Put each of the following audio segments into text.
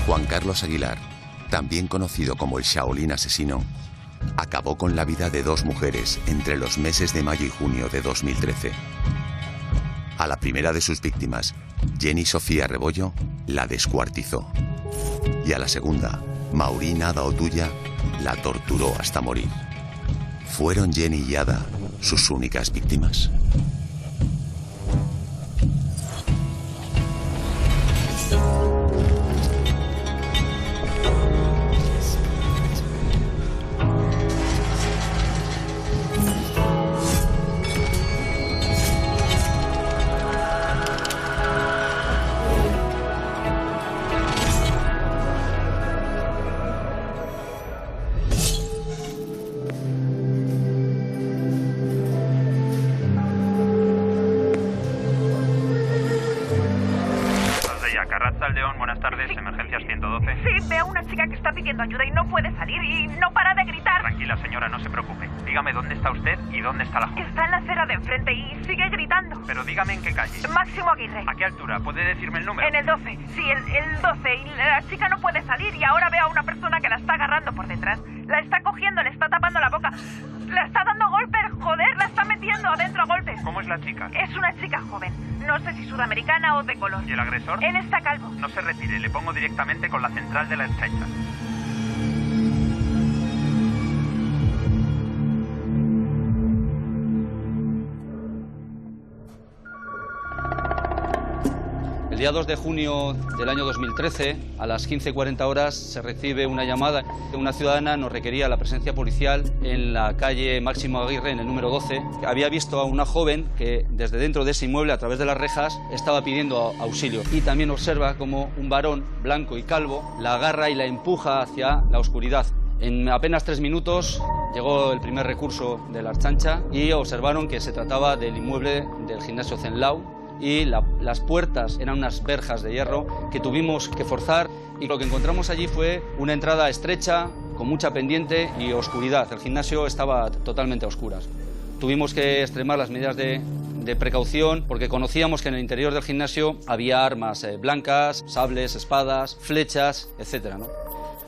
Juan Carlos Aguilar, también conocido como el Shaolin asesino, acabó con la vida de 2 mujeres entre los meses de mayo y junio de 2013. A la primera de sus víctimas, Jenny Sofía Rebollo, la descuartizó. Y a la segunda, Maureen Ada Otuya, la torturó hasta morir. ¿Fueron Jenny y Ada sus únicas víctimas? Buenas tardes, emergencias 112. Sí, veo a una chica que está pidiendo ayuda y no puede salir y no para de gritar. Tranquila, señora, no se preocupe. Dígame dónde está usted y dónde está la joven. Está en la acera de enfrente y sigue gritando. Pero dígame en qué calle. Máximo Aguirre. ¿A qué altura? ¿Puede decirme el número? En el 12. Sí, el 12. Y la chica no puede salir y ahora veo a una persona que la está agarrando por detrás. La está cogiendo, le está tapando la boca. La está dando golpes, joder, la está metiendo adentro a golpes. ¿Cómo es la chica? Es una chica joven. No sé si sudamericana o de color. ¿Y el agresor? Él está calvo. No se retire, le pongo directamente con la central de la Ertzaintza. El día 2 de junio del año 2013, a las 15:40 horas, se recibe una llamada. Una ciudadana nos requería la presencia policial en la calle Máximo Aguirre, en el número 12. Había visto a una joven que desde dentro de ese inmueble, a través de las rejas, estaba pidiendo auxilio. Y también observa como un varón blanco y calvo la agarra y la empuja hacia la oscuridad. En apenas 3 minutos llegó el primer recurso de la Ertzaintza y observaron que se trataba del inmueble del gimnasio Zenlau. Y las puertas eran unas verjas de hierro que tuvimos que forzar, y lo que encontramos allí fue una entrada estrecha, con mucha pendiente y oscuridad. El gimnasio estaba totalmente a oscuras. Tuvimos que extremar las medidas de precaución porque conocíamos que en el interior del gimnasio había armas blancas, sables, espadas, flechas, etc., ¿no?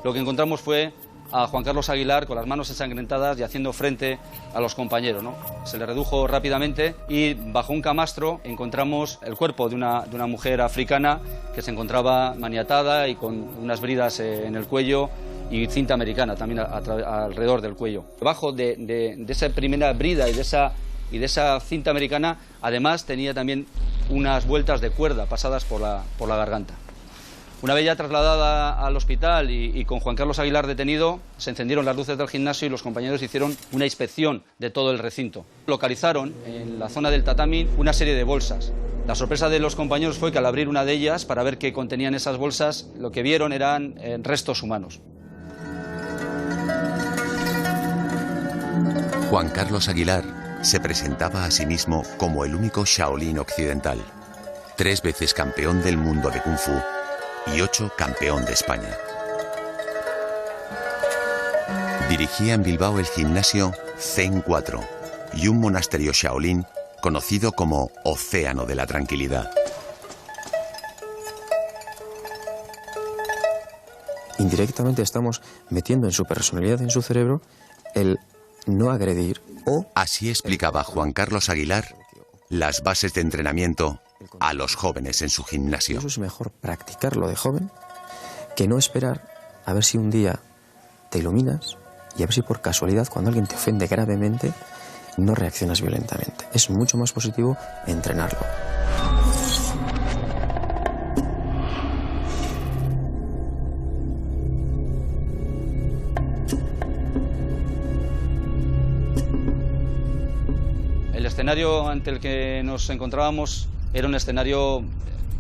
Lo que encontramos fue a Juan Carlos Aguilar con las manos ensangrentadas y haciendo frente a los compañeros, ¿no? Se le redujo rápidamente y bajo un camastro encontramos el cuerpo de una mujer africana que se encontraba maniatada y con unas bridas en el cuello y cinta americana también alrededor del cuello. Debajo de esa primera brida y de esa cinta americana, además tenía también unas vueltas de cuerda pasadas por la garganta. Una vez ya trasladada al hospital y con Juan Carlos Aguilar detenido, se encendieron las luces del gimnasio y los compañeros hicieron una inspección de todo el recinto. Localizaron en la zona del tatami una serie de bolsas. La sorpresa de los compañeros fue que al abrir una de ellas para ver qué contenían esas bolsas, lo que vieron eran restos humanos. Juan Carlos Aguilar se presentaba a sí mismo como el único Shaolin occidental, 3 veces campeón del mundo de Kung Fu y 8 campeón de España. Dirigía en Bilbao el gimnasio Zen 4 y un monasterio Shaolin conocido como Océano de la Tranquilidad. Indirectamente estamos metiendo en su personalidad, en su cerebro, el no agredir o... Así explicaba Juan Carlos Aguilar las bases de entrenamiento a los jóvenes en su gimnasio. Eso es mejor practicarlo de joven que no esperar a ver si un día te iluminas y a ver si por casualidad cuando alguien te ofende gravemente no reaccionas violentamente. Es mucho más positivo entrenarlo. El escenario ante el que nos encontrábamos era un escenario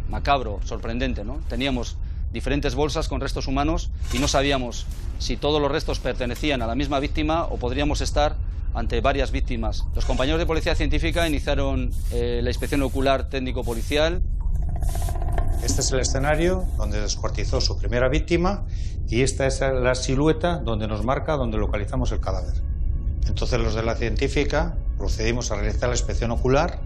macabro, sorprendente, ¿no? Teníamos diferentes bolsas con restos humanos y no sabíamos si todos los restos pertenecían a la misma víctima o podríamos estar ante varias víctimas. Los compañeros de Policía Científica iniciaron la inspección ocular técnico-policial. Este es el escenario donde descuartizó su primera víctima y esta es la silueta donde nos marca donde localizamos el cadáver. Entonces los de la científica procedimos a realizar la inspección ocular,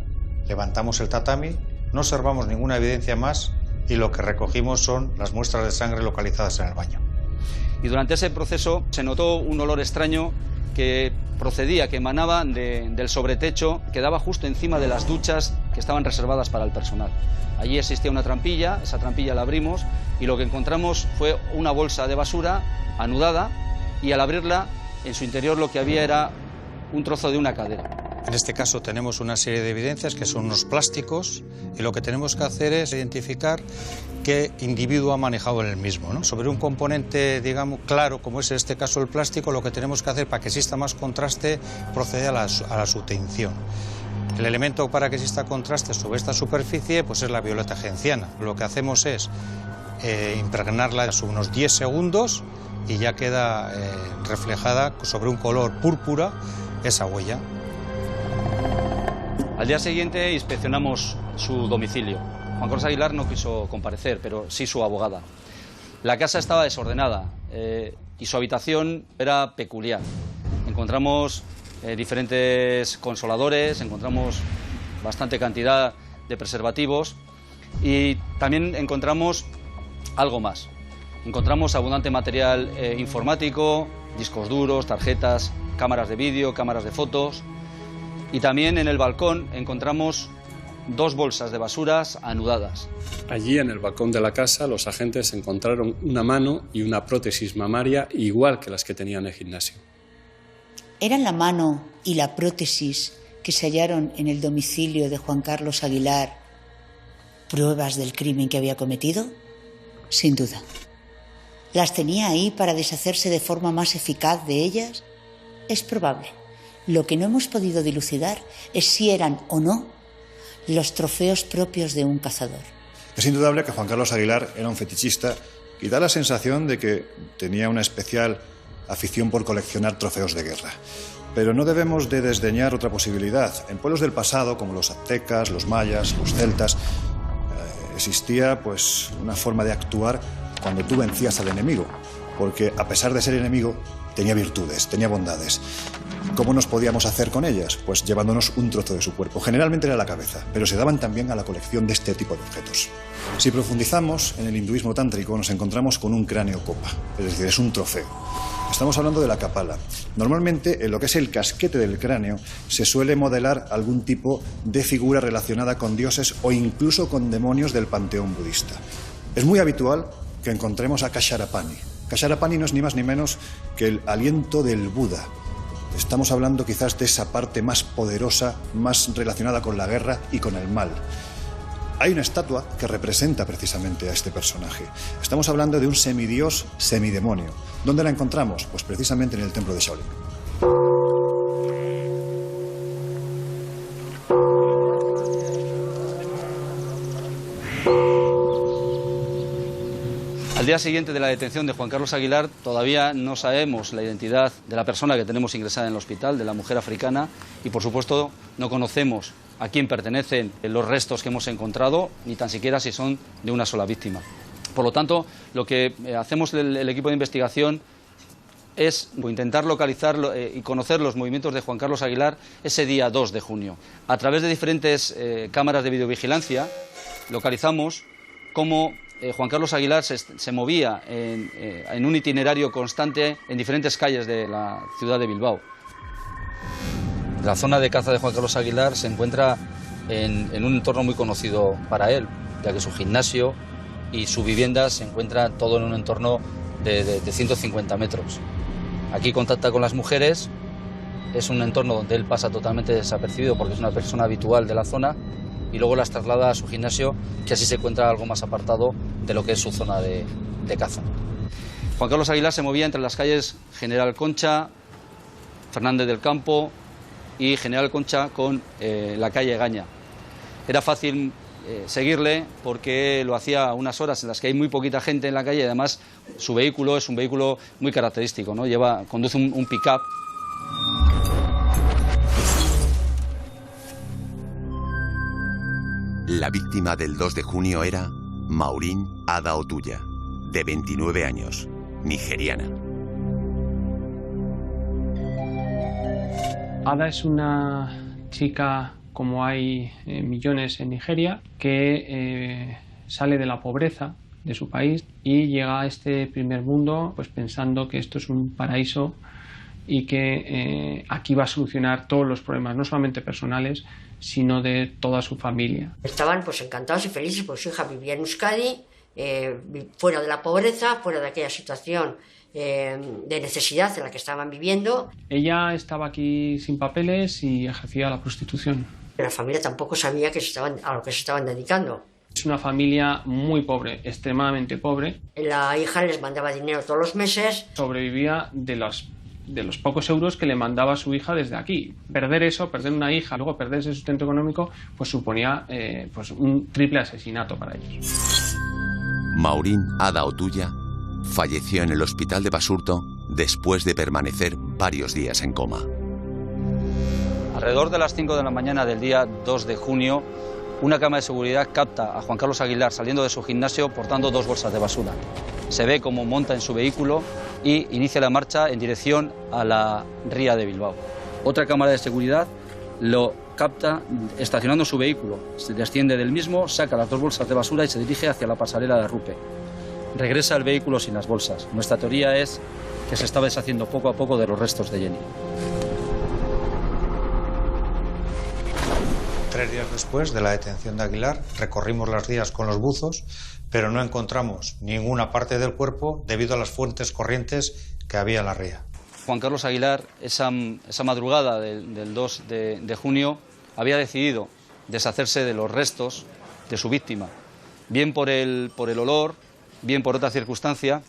levantamos el tatami, no observamos ninguna evidencia más y lo que recogimos son las muestras de sangre localizadas en el baño. Y durante ese proceso se notó un olor extraño que procedía, que emanaba del sobretecho que daba justo encima de las duchas que estaban reservadas para el personal. Allí existía una trampilla, esa trampilla la abrimos y lo que encontramos fue una bolsa de basura anudada y al abrirla en su interior lo que había era un trozo de una cadera. En este caso tenemos una serie de evidencias que son unos plásticos y lo que tenemos que hacer es identificar qué individuo ha manejado el mismo, ¿no? Sobre un componente, digamos, claro, como es en este caso el plástico, lo que tenemos que hacer para que exista más contraste procede a la subtinción. El elemento para que exista contraste sobre esta superficie pues es la violeta genciana. Lo que hacemos es impregnarla unos 10 segundos y ya queda reflejada sobre un color púrpura esa huella. Al día siguiente inspeccionamos su domicilio. Juan Carlos Aguilar no quiso comparecer, pero sí su abogada. La casa estaba desordenada y su habitación era peculiar. Encontramos diferentes consoladores, encontramos bastante cantidad de preservativos y también encontramos algo más. Encontramos abundante material informático, discos duros, tarjetas, cámaras de vídeo, cámaras de fotos. Y también en el balcón encontramos 2 bolsas de basuras anudadas. Allí en el balcón de la casa los agentes encontraron una mano y una prótesis mamaria igual que las que tenía en el gimnasio. ¿Eran la mano y la prótesis que se hallaron en el domicilio de Juan Carlos Aguilar pruebas del crimen que había cometido? Sin duda. ¿Las tenía ahí para deshacerse de forma más eficaz de ellas? Es probable. Lo que no hemos podido dilucidar es si eran o no los trofeos propios de un cazador. Es indudable que Juan Carlos Aguilar era un fetichista y da la sensación de que tenía una especial afición por coleccionar trofeos de guerra. Pero no debemos de desdeñar otra posibilidad. En pueblos del pasado, como los aztecas, los mayas, los celtas, existía pues una forma de actuar cuando tú vencías al enemigo, porque a pesar de ser enemigo, tenía virtudes, tenía bondades. ¿Cómo nos podíamos hacer con ellas? Pues llevándonos un trozo de su cuerpo. Generalmente era la cabeza, pero se daban también a la colección de este tipo de objetos. Si profundizamos en el hinduismo tántrico, nos encontramos con un cráneo copa, es decir, es un trofeo. Estamos hablando de la kapala. Normalmente, en lo que es el casquete del cráneo, se suele modelar algún tipo de figura relacionada con dioses o incluso con demonios del panteón budista. Es muy habitual que encontremos a Kasharapani. Kasharapani no es ni más ni menos que el aliento del Buda. Estamos hablando quizás de esa parte más poderosa, más relacionada con la guerra y con el mal. Hay una estatua que representa precisamente a este personaje. Estamos hablando de un semidios, semidemonio. ¿Dónde la encontramos? Pues precisamente en el templo de Shaolin. Al día siguiente de la detención de Juan Carlos Aguilar, todavía no sabemos la identidad de la persona que tenemos ingresada en el hospital, de la mujer africana, y por supuesto no conocemos a quién pertenecen los restos que hemos encontrado, ni tan siquiera si son de una sola víctima. Por lo tanto, lo que hacemos el equipo de investigación es intentar localizar y conocer los movimientos de Juan Carlos Aguilar ese día 2 de junio. A través de diferentes cámaras de videovigilancia localizamos cómo Juan Carlos Aguilar se movía en un itinerario constante en diferentes calles de la ciudad de Bilbao. La zona de caza de Juan Carlos Aguilar se encuentra en un entorno muy conocido para él, ya que su gimnasio y su vivienda se encuentran todo en un entorno de 150 metros. Aquí contacta con las mujeres, es un entorno donde él pasa totalmente desapercibido porque es una persona habitual de la zona, y luego las traslada a su gimnasio, que así se encuentra algo más apartado de lo que es su zona de caza. Juan Carlos Aguilar se movía entre las calles General Concha, Fernández del Campo y General Concha con la calle Gaña. Era fácil seguirle porque lo hacía a unas horas en las que hay muy poquita gente en la calle y además su vehículo es un vehículo muy característico, ¿no? Conduce un pick-up. La víctima del 2 de junio era Maureen Ada Otuya, de 29 años, nigeriana. Ada es una chica, como hay millones en Nigeria, que sale de la pobreza de su país y llega a este primer mundo pues pensando que esto es un paraíso y que aquí va a solucionar todos los problemas, no solamente personales, sino de toda su familia. Estaban pues encantados y felices porque su hija vivía en Euskadi, fuera de la pobreza, fuera de aquella situación de necesidad en la que estaban viviendo. Ella estaba aquí sin papeles y ejercía la prostitución. La familia tampoco sabía a lo que se estaban dedicando. Es una familia muy pobre, extremadamente pobre. La hija les mandaba dinero todos los meses. Sobrevivía de los pocos euros que le mandaba su hija desde aquí. Perder eso, perder una hija, luego perder ese sustento económico, pues suponía pues un triple asesinato para ellos. Maurín Ada Otuya falleció en el hospital de Basurto después de permanecer varios días en coma. Alrededor de las 5 de la mañana del día 2 de junio, una cámara de seguridad capta a Juan Carlos Aguilar saliendo de su gimnasio portando 2 bolsas de basura. Se ve cómo monta en su vehículo y inicia la marcha en dirección a la ría de Bilbao. Otra cámara de seguridad lo capta estacionando su vehículo. Se desciende del mismo, saca las 2 bolsas de basura y se dirige hacia la pasarela de Rupe. Regresa al vehículo sin las bolsas. Nuestra teoría es que se estaba deshaciendo poco a poco de los restos de Jenny. 3 días después de la detención de Aguilar, recorrimos las rías con los buzos, pero no encontramos ninguna parte del cuerpo debido a las fuertes corrientes que había en la ría. Juan Carlos Aguilar, esa madrugada del 2 de junio, había decidido deshacerse de los restos de su víctima, bien por el olor, bien por otra circunstancia,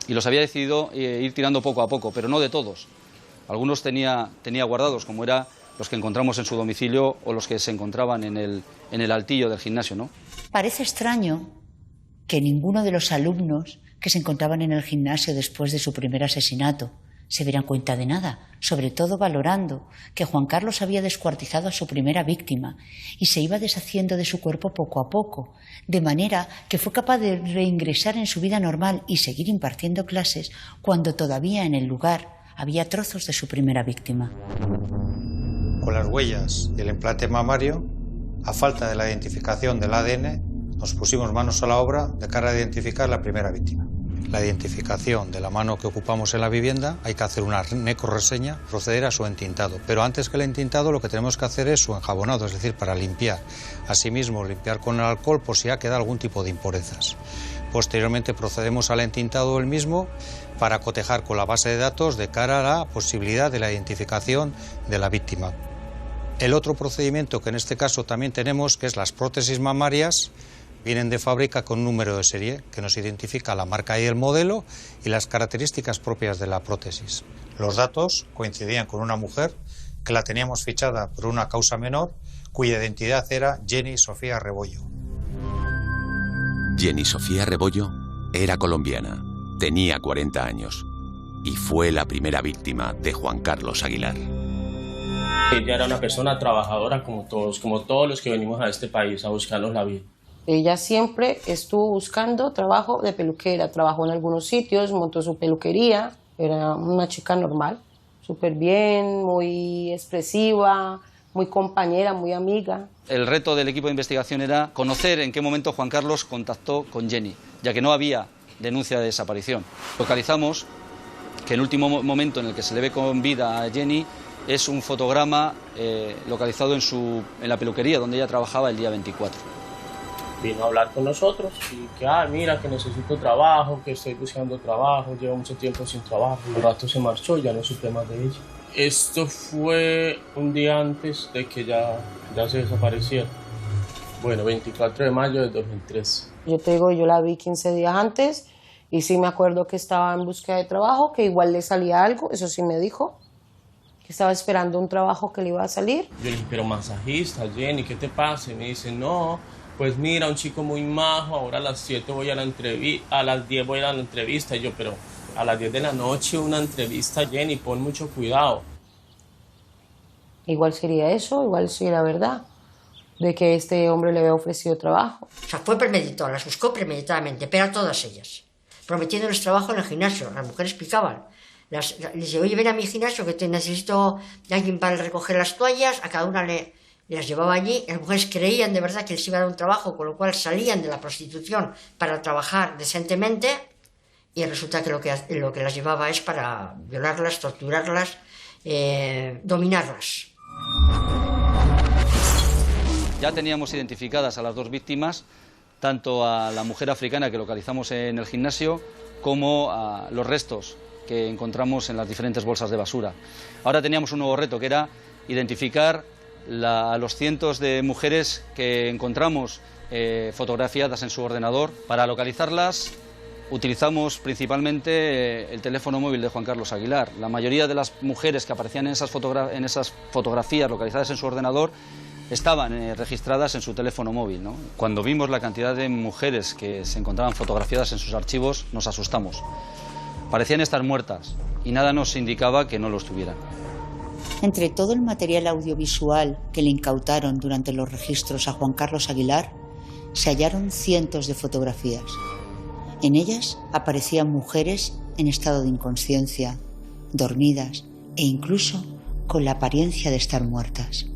y los había decidido ir tirando poco a poco, pero no de todos. Algunos tenía guardados, como era los que encontramos en su domicilio o los que se encontraban en el altillo del gimnasio, ¿no? Parece extraño que ninguno de los alumnos que se encontraban en el gimnasio después de su primer asesinato se dieran cuenta de nada, sobre todo valorando que Juan Carlos había descuartizado a su primera víctima y se iba deshaciendo de su cuerpo poco a poco, de manera que fue capaz de reingresar en su vida normal y seguir impartiendo clases cuando todavía en el lugar había trozos de su primera víctima. Con las huellas y el implante mamario, a falta de la identificación del ADN, nos pusimos manos a la obra de cara a identificar la primera víctima. La identificación de la mano que ocupamos en la vivienda, hay que hacer una necroreseña, proceder a su entintado. Pero antes que el entintado lo que tenemos que hacer es su enjabonado, es decir, para limpiar. Asimismo, limpiar con el alcohol por si ha quedado algún tipo de impurezas. Posteriormente procedemos al entintado del mismo para cotejar con la base de datos de cara a la posibilidad de la identificación de la víctima. El otro procedimiento que en este caso también tenemos, que es las prótesis mamarias, vienen de fábrica con un número de serie que nos identifica la marca y el modelo y las características propias de la prótesis. Los datos coincidían con una mujer que la teníamos fichada por una causa menor, cuya identidad era Jenny Sofía Rebollo. Jenny Sofía Rebollo era colombiana, tenía 40 años y fue la primera víctima de Juan Carlos Aguilar. Ella era una persona trabajadora como todos los que venimos a este país a buscarnos la vida. Ella siempre estuvo buscando trabajo de peluquera, trabajó en algunos sitios, montó su peluquería, era una chica normal, súper bien, muy expresiva, muy compañera, muy amiga. El reto del equipo de investigación era conocer en qué momento Juan Carlos contactó con Jenny, ya que no había denuncia de desaparición. Localizamos que el último momento en el que se le ve con vida a Jenny es un fotograma localizado en la peluquería donde ella trabajaba el día 24. Vino a hablar con nosotros y que, mira, que necesito trabajo, que estoy buscando trabajo, llevo mucho tiempo sin trabajo. Un rato se marchó y ya no supe más de ella. Esto fue un día antes de que ya se desapareciera. Bueno, 24 de mayo del 2013. Yo te digo, yo la vi 15 días antes y sí me acuerdo que estaba en búsqueda de trabajo, que igual le salía algo, eso sí me dijo. Que estaba esperando un trabajo que le iba a salir. Yo le dije, pero masajista, Jenny, ¿qué te pasa? Y me dice, no, pues mira, un chico muy majo, ahora a las 7 voy a la entrevista, a las 10 voy a la entrevista. Y yo, pero a las 10 de la noche una entrevista, Jenny, pon mucho cuidado. Igual sería eso, igual sería verdad, de que este hombre le había ofrecido trabajo. O sea, fue premeditado, las buscó premeditadamente, pero a todas ellas, prometiéndoles trabajo en el gimnasio. Las mujeres explicaban. Les dije, oye, ven a mi gimnasio que necesito de alguien para recoger las toallas. A cada una le y las llevaba allí. Las mujeres creían de verdad que les iba a dar un trabajo, con lo cual salían de la prostitución para trabajar decentemente, y resulta que lo que las llevaba es para violarlas, torturarlas, dominarlas. Ya teníamos identificadas a las dos víctimas, tanto a la mujer africana que localizamos en el gimnasio como a los restos que encontramos en las diferentes bolsas de basura. Ahora teníamos un nuevo reto, que era identificar a los cientos de mujeres que encontramos fotografiadas en su ordenador. Para localizarlas utilizamos principalmente el teléfono móvil de Juan Carlos Aguilar. La mayoría de las mujeres que aparecían en esas fotografías localizadas en su ordenador estaban registradas en su teléfono móvil, ¿no? Cuando vimos la cantidad de mujeres que se encontraban fotografiadas en sus archivos, nos asustamos. Parecían estar muertas y nada nos indicaba que no lo estuvieran. Entre todo el material audiovisual que le incautaron durante los registros a Juan Carlos Aguilar, se hallaron cientos de fotografías. En ellas aparecían mujeres en estado de inconsciencia, dormidas e incluso con la apariencia de estar muertas.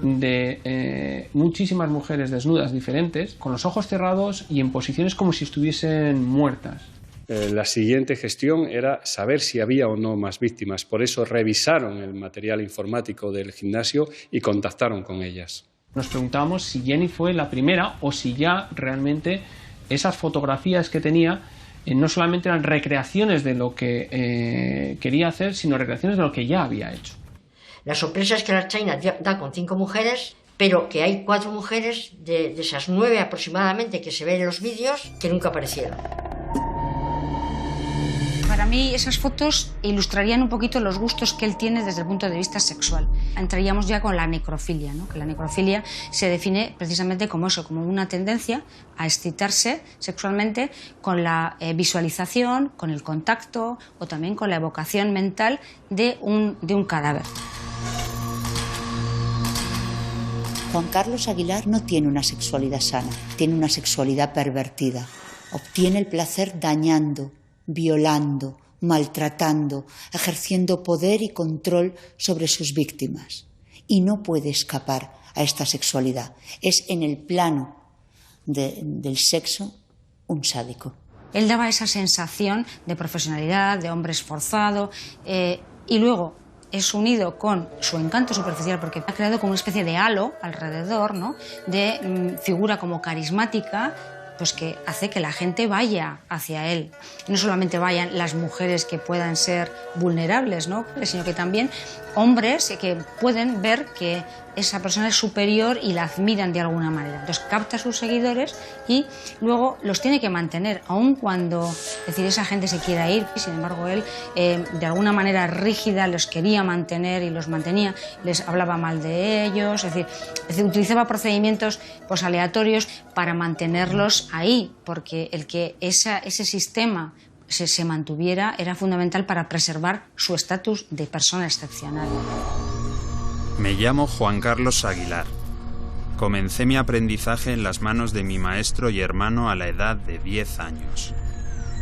De muchísimas mujeres desnudas diferentes, con los ojos cerrados y en posiciones como si estuviesen muertas. La siguiente gestión era saber si había o no más víctimas. Por eso revisaron el material informático del gimnasio y contactaron con ellas. Nos preguntábamos si Jenny fue la primera o si ya realmente esas fotografías que tenía no solamente eran recreaciones de lo que quería hacer, sino recreaciones de lo que ya había hecho. La sorpresa es que la Ertzaintza da con 5 mujeres, pero que hay 4 mujeres de esas 9 aproximadamente que se ven en los vídeos que nunca aparecieron. Para mí esas fotos ilustrarían un poquito los gustos que él tiene desde el punto de vista sexual. Entraríamos ya con la necrofilia, ¿no? Que la necrofilia se define precisamente como eso, como una tendencia a excitarse sexualmente con la visualización, con el contacto o también con la evocación mental de un cadáver. Juan Carlos Aguilar no tiene una sexualidad sana, tiene una sexualidad pervertida. Obtiene el placer dañando, violando, maltratando, ejerciendo poder y control sobre sus víctimas. Y no puede escapar a esta sexualidad. Es en el plano del sexo un sádico. Él daba esa sensación de profesionalidad, de hombre esforzado, y luego es unido con su encanto superficial, porque ha creado como una especie de halo alrededor, ¿no? De figura como carismática, pues que hace que la gente vaya hacia él. No solamente vayan las mujeres que puedan ser vulnerables, ¿no? Sino que también hombres que pueden ver que esa persona es superior y la admiran de alguna manera. Entonces capta a sus seguidores y luego los tiene que mantener, aun cuando, es decir, esa gente se quiera ir. Sin embargo, él de alguna manera rígida los quería mantener y los mantenía, les hablaba mal de ellos, es decir, utilizaba procedimientos pues, aleatorios para mantenerlos ahí, porque el que ese sistema se mantuviera era fundamental para preservar su estatus de persona excepcional. Me llamo Juan Carlos Aguilar. Comencé mi aprendizaje en las manos de mi maestro y hermano a la edad de 10 años.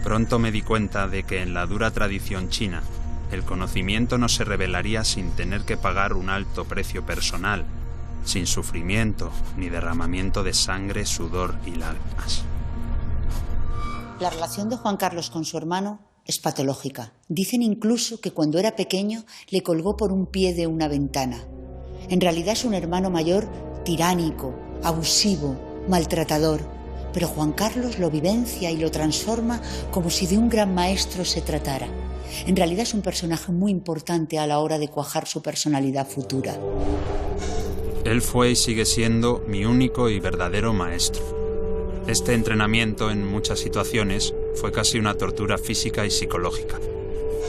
Pronto me di cuenta de que en la dura tradición china, el conocimiento no se revelaría sin tener que pagar un alto precio personal, sin sufrimiento ni derramamiento de sangre, sudor y lágrimas. La relación de Juan Carlos con su hermano es patológica. Dicen incluso que cuando era pequeño le colgó por un pie de una ventana. En realidad es un hermano mayor tiránico, abusivo, maltratador, pero Juan Carlos lo vivencia y lo transforma como si de un gran maestro se tratara. En realidad es un personaje muy importante a la hora de cuajar su personalidad futura. Él fue y sigue siendo mi único y verdadero maestro. Este entrenamiento en muchas situaciones fue casi una tortura física y psicológica.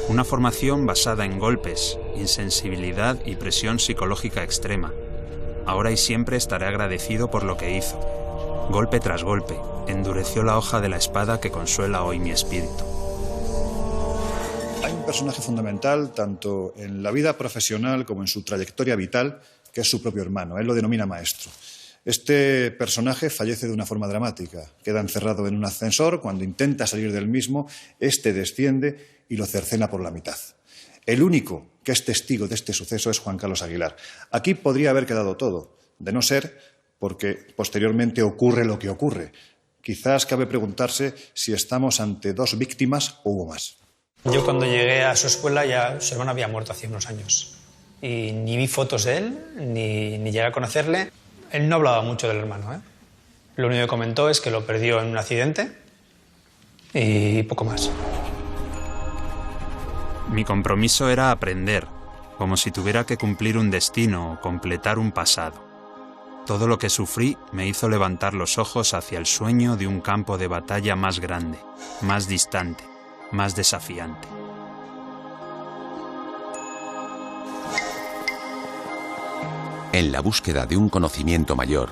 Una formación basada en golpes, insensibilidad y presión psicológica extrema. Ahora y siempre estaré agradecido por lo que hizo. Golpe tras golpe, endureció la hoja de la espada que consuela hoy mi espíritu. Hay un personaje fundamental tanto en la vida profesional como en su trayectoria vital, que es su propio hermano. Él lo denomina maestro. Este personaje fallece de una forma dramática. Queda encerrado en un ascensor. Cuando intenta salir del mismo, este desciende y lo cercena por la mitad. El único que es testigo de este suceso es Juan Carlos Aguilar. Aquí podría haber quedado todo, de no ser porque posteriormente ocurre lo que ocurre. Quizás cabe preguntarse si estamos ante 2 víctimas o hubo más. Yo cuando llegué a su escuela ya su hermano había muerto hace unos años. Y ni vi fotos de él, ni llegué a conocerle. Él no hablaba mucho del hermano, ¿eh? Lo único que comentó es que lo perdió en un accidente y poco más. Mi compromiso era aprender, como si tuviera que cumplir un destino o completar un pasado. Todo lo que sufrí me hizo levantar los ojos hacia el sueño de un campo de batalla más grande, más distante, más desafiante. En la búsqueda de un conocimiento mayor,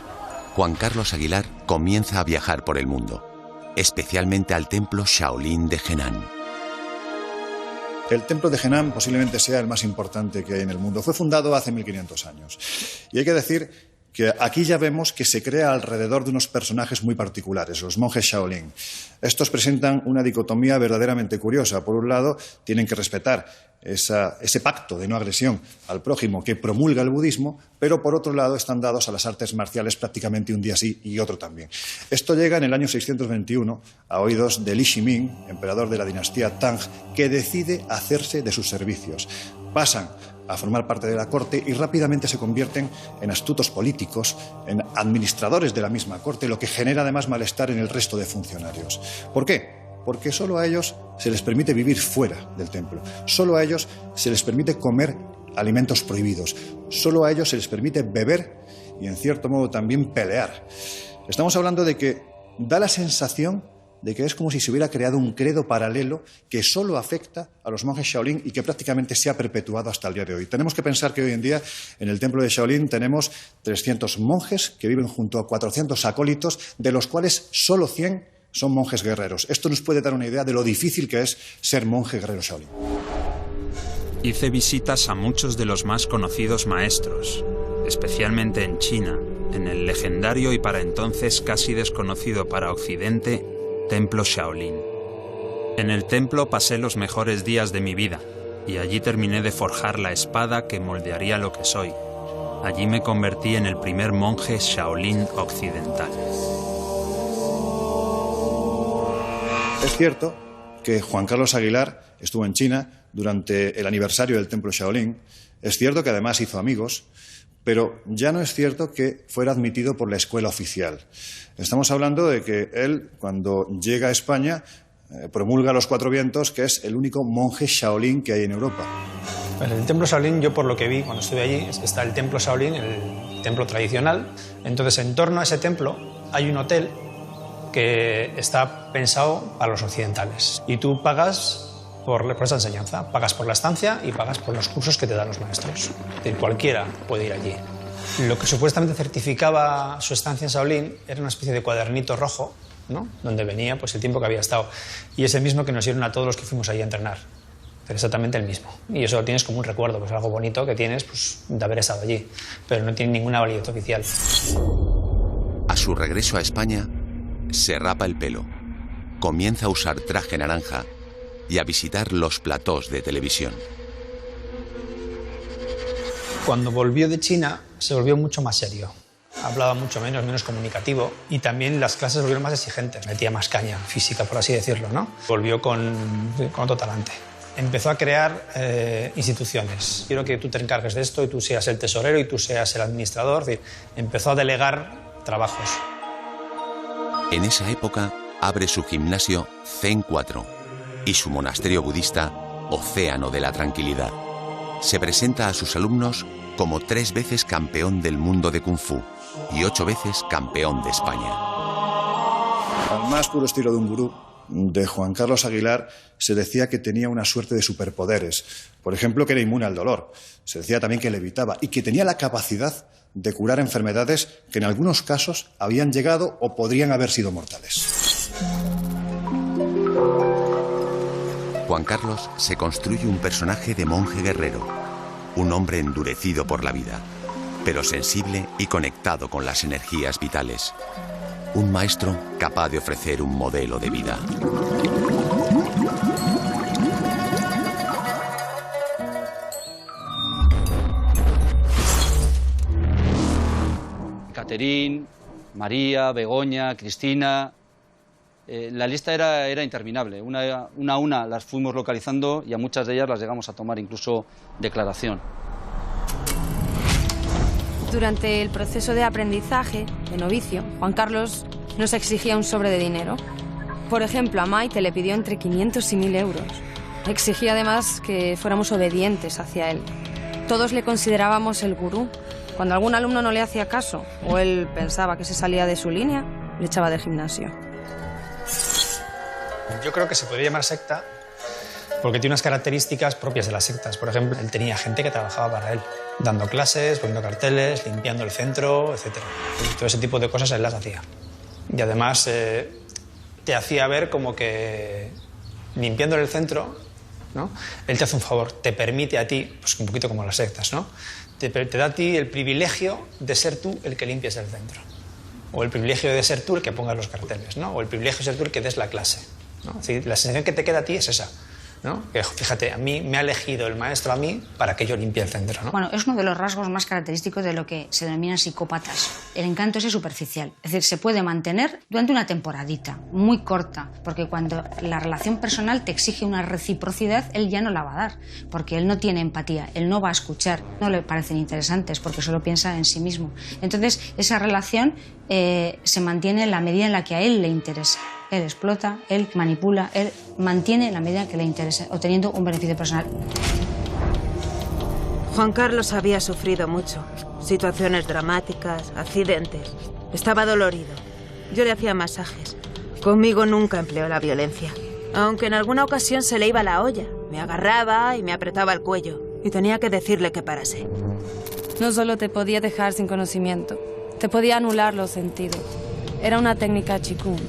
Juan Carlos Aguilar comienza a viajar por el mundo, especialmente al templo Shaolin de Henan. El templo de Henan posiblemente sea el más importante que hay en el mundo. Fue fundado hace 1500 años. Y hay que decir que aquí ya vemos que se crea alrededor de unos personajes muy particulares, los monjes Shaolin. Estos presentan una dicotomía verdaderamente curiosa. Por un lado, tienen que respetar ese pacto de no agresión al prójimo que promulga el budismo, pero por otro lado están dados a las artes marciales prácticamente un día sí y otro también. Esto llega en el año 621 a oídos de Li Shiming, emperador de la dinastía Tang, que decide hacerse de sus servicios. Pasan a formar parte de la corte y rápidamente se convierten en astutos políticos, en administradores de la misma corte, lo que genera además malestar en el resto de funcionarios. ¿Por qué? Porque solo a ellos se les permite vivir fuera del templo, solo a ellos se les permite comer alimentos prohibidos, solo a ellos se les permite beber y en cierto modo también pelear. Estamos hablando de que da la sensación de que es como si se hubiera creado un credo paralelo que solo afecta a los monjes Shaolin y que prácticamente se ha perpetuado hasta el día de hoy. Tenemos que pensar que hoy en día en el templo de Shaolin tenemos 300 monjes que viven junto a 400 acólitos, de los cuales solo 100 son monjes guerreros. Esto nos puede dar una idea de lo difícil que es ser monje guerrero Shaolin. Hice visitas a muchos de los más conocidos maestros, especialmente en China, en el legendario y para entonces casi desconocido para Occidente Templo Shaolin. En el templo pasé los mejores días de mi vida y allí terminé de forjar la espada que moldearía lo que soy. Allí me convertí en el primer monje Shaolin occidental. Es cierto que Juan Carlos Aguilar estuvo en China durante el aniversario del templo Shaolin. Es cierto que además hizo amigos, pero ya no es cierto que fuera admitido por la escuela oficial. Estamos hablando de que él, cuando llega a España, promulga los 4 vientos, que es el único monje Shaolin que hay en Europa. En el templo Shaolin, yo por lo que vi cuando estuve allí, es que está el templo Shaolin, el templo tradicional. Entonces, en torno a ese templo hay un hotel que está pensado para los occidentales. Y tú pagas por esa enseñanza, pagas por la estancia y pagas por los cursos que te dan los maestros. Es decir, cualquiera puede ir allí. Lo que supuestamente certificaba su estancia en Shaolin era una especie de cuadernito rojo, ¿no?, donde venía pues, el tiempo que había estado. Y es el mismo que nos dieron a todos los que fuimos allí a entrenar. Pero exactamente el mismo. Y eso lo tienes como un recuerdo, pues algo bonito que tienes pues, de haber estado allí. Pero no tiene ninguna validez oficial. A su regreso a España, se rapa el pelo, comienza a usar traje naranja y a visitar los platós de televisión. Cuando volvió de China, se volvió mucho más serio. Hablaba mucho menos comunicativo y también las clases volvieron más exigentes. Metía más caña física, por así decirlo, ¿no? Volvió con otro talante. Empezó a crear instituciones. Quiero que tú te encargues de esto y tú seas el tesorero y tú seas el administrador. Es decir, empezó a delegar trabajos. En esa época abre su gimnasio Zen 4 y su monasterio budista Océano de la Tranquilidad. Se presenta a sus alumnos como 3 veces campeón del mundo de Kung Fu y 8 veces campeón de España. Al más puro estilo de un gurú, de Juan Carlos Aguilar, se decía que tenía una suerte de superpoderes. Por ejemplo, que era inmune al dolor. Se decía también que levitaba y que tenía la capacidad de curar enfermedades que en algunos casos habían llegado o podrían haber sido mortales. Juan Carlos se construye un personaje de monje guerrero, un hombre endurecido por la vida, pero sensible y conectado con las energías vitales. Un maestro capaz de ofrecer un modelo de vida. Catherine, María, Begoña, Cristina. La lista era interminable. Una a una las fuimos localizando y a muchas de ellas las llegamos a tomar incluso declaración. Durante el proceso de aprendizaje, de novicio, Juan Carlos nos exigía un sobre de dinero. Por ejemplo, a Maite le pidió entre 500 y 1.000 euros. Exigía además que fuéramos obedientes hacia él. Todos le considerábamos el gurú. Cuando algún alumno no le hacía caso o él pensaba que se salía de su línea, le echaba del gimnasio. Yo creo que se podría llamar secta porque tiene unas características propias de las sectas. Por ejemplo, él tenía gente que trabajaba para él, dando clases, poniendo carteles, limpiando el centro, etc. Y todo ese tipo de cosas él las hacía. Y además te hacía ver como que limpiando el centro, ¿no?, él te hace un favor, te permite a ti, pues un poquito como las sectas, ¿no?, te da a ti el privilegio de ser tú el que limpies el centro. O el privilegio de ser tú el que pongas los carteles, ¿no?, o el privilegio de ser tú el que des la clase, ¿no? Es decir, la sensación que te queda a ti es esa, ¿no? Que, fíjate, a mí me ha elegido el maestro a mí para que yo limpie el centro, ¿no? Bueno, es uno de los rasgos más característicos de lo que se denominan psicópatas. El encanto ese superficial. Es decir, se puede mantener durante una temporadita, muy corta, porque cuando la relación personal te exige una reciprocidad, él ya no la va a dar, porque él no tiene empatía, él no va a escuchar, no le parecen interesantes, porque solo piensa en sí mismo. Entonces, esa relación se mantiene en la medida en la que a él le interesa. Él explota, él manipula, él mantiene en la medida que le interese, obteniendo un beneficio personal. Juan Carlos había sufrido mucho. Situaciones dramáticas, accidentes. Estaba dolorido. Yo le hacía masajes. Conmigo nunca empleó la violencia. Aunque en alguna ocasión se le iba la olla. Me agarraba y me apretaba el cuello. Y tenía que decirle que parase. No solo te podía dejar sin conocimiento, te podía anular los sentidos. Era una técnica Qigong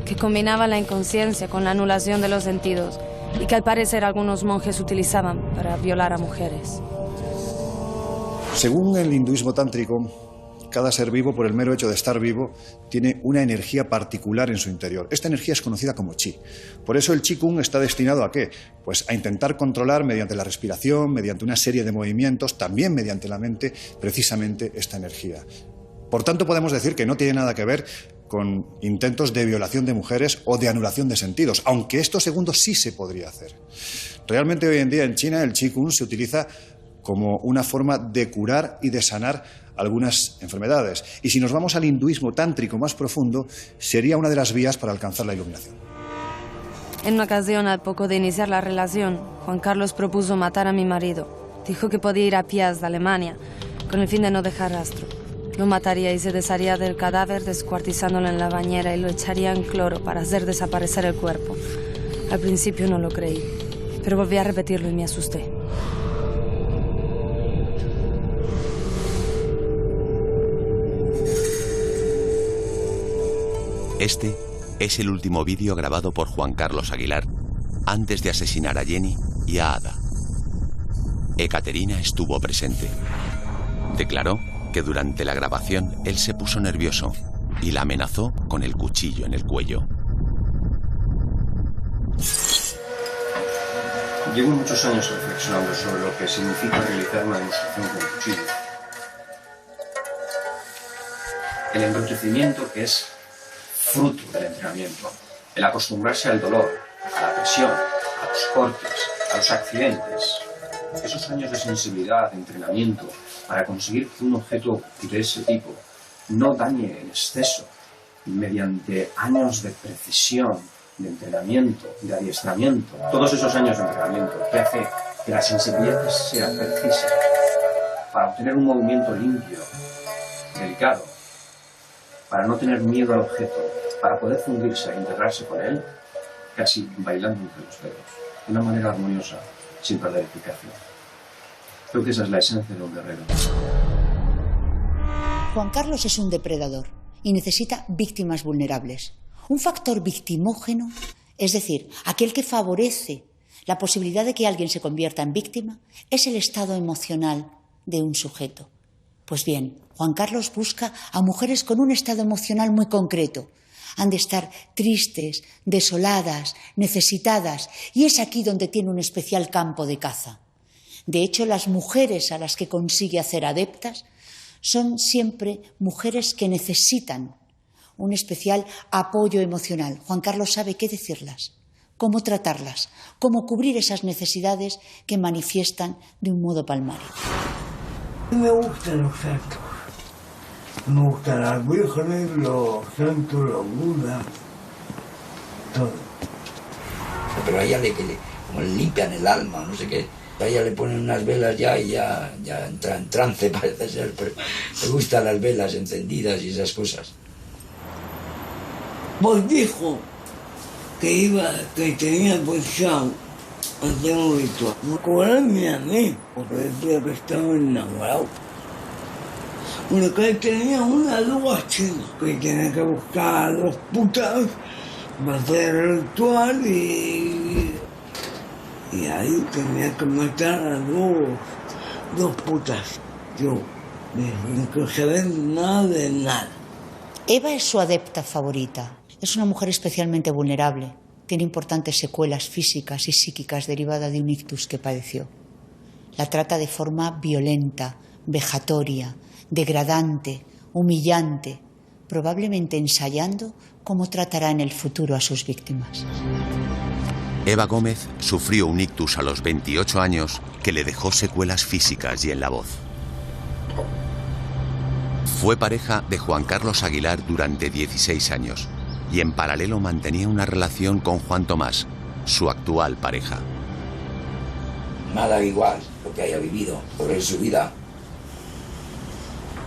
que combinaba la inconsciencia con la anulación de los sentidos y que al parecer algunos monjes utilizaban para violar a mujeres. Según el hinduismo tántrico, cada ser vivo, por el mero hecho de estar vivo, tiene una energía particular en su interior. Esta energía es conocida como chi. Por eso el Qigong está destinado ¿a qué? Pues a intentar controlar mediante la respiración, mediante una serie de movimientos, también mediante la mente, precisamente esta energía. Por tanto, podemos decir que no tiene nada que ver con intentos de violación de mujeres o de anulación de sentidos, aunque esto segundo sí se podría hacer. Realmente hoy en día en China el Qigong se utiliza como una forma de curar y de sanar algunas enfermedades. Y si nos vamos al hinduismo tántrico más profundo, sería una de las vías para alcanzar la iluminación. En una ocasión, al poco de iniciar la relación, Juan Carlos propuso matar a mi marido. Dijo que podía ir a pie hasta Alemania, con el fin de no dejar rastro. Lo mataría y se desharía del cadáver descuartizándolo en la bañera y lo echaría en cloro para hacer desaparecer el cuerpo. Al principio no lo creí, pero volví a repetirlo y me asusté. Este es el último vídeo grabado por Juan Carlos Aguilar antes de asesinar a Jenny y a Ada. Ekaterina estuvo presente. Declaró que durante la grabación él se puso nervioso y la amenazó con el cuchillo en el cuello. Llevo muchos años reflexionando sobre lo que significa realizar una demostración con cuchillo. El embrutecimiento que es fruto del entrenamiento, el acostumbrarse al dolor, a la presión, a los cortes, a los accidentes, esos años de sensibilidad, de entrenamiento, para conseguir que un objeto de ese tipo no dañe en exceso, mediante años de precisión, de entrenamiento, de adiestramiento, todos esos años de entrenamiento que hace que la sensibilidad sea precisa para obtener un movimiento limpio, delicado, para no tener miedo al objeto, para poder fundirse e integrarse con él, casi bailando entre los dedos, de una manera armoniosa, sin perder eficacia. Creo que esa es la esencia de un guerrero. Juan Carlos es un depredador y necesita víctimas vulnerables. Un factor victimógeno, es decir, aquel que favorece la posibilidad de que alguien se convierta en víctima, es el estado emocional de un sujeto. Pues bien, Juan Carlos busca a mujeres con un estado emocional muy concreto. Han de estar tristes, desoladas, necesitadas, y es aquí donde tiene un especial campo de caza. De hecho, las mujeres a las que consigue hacer adeptas son siempre mujeres que necesitan un especial apoyo emocional. Juan Carlos sabe qué decirlas, cómo tratarlas, cómo cubrir esas necesidades que manifiestan de un modo palmario. Me gustan los santos. Me gustan las vírgenes, los santos, los budas, todo. Pero a ella como le limpian el alma, no sé qué. A ella le ponen unas velas ya y ya entra en trance, parece ser. Pero le gustan las velas encendidas y esas cosas. Pues dijo que tenía pensado hacer un ritual. Cobrarme a mí, porque decía que estaba enamorado. Bueno, que tenía una luz china, que tenía que buscar a 2 putas para hacer el ritual y ahí tenía que matar a 2 putas. Yo, no sabía nada de nada. Eva es su adepta favorita. Es una mujer especialmente vulnerable. Tiene importantes secuelas físicas y psíquicas derivadas de un ictus que padeció. La trata de forma violenta, vejatoria, degradante, humillante, probablemente ensayando cómo tratará en el futuro a sus víctimas. Eva Gómez sufrió un ictus a los 28 años que le dejó secuelas físicas y en la voz. Fue pareja de Juan Carlos Aguilar durante 16 años y en paralelo mantenía una relación con Juan Tomás, su actual pareja. Nada igual lo que haya vivido por él su vida.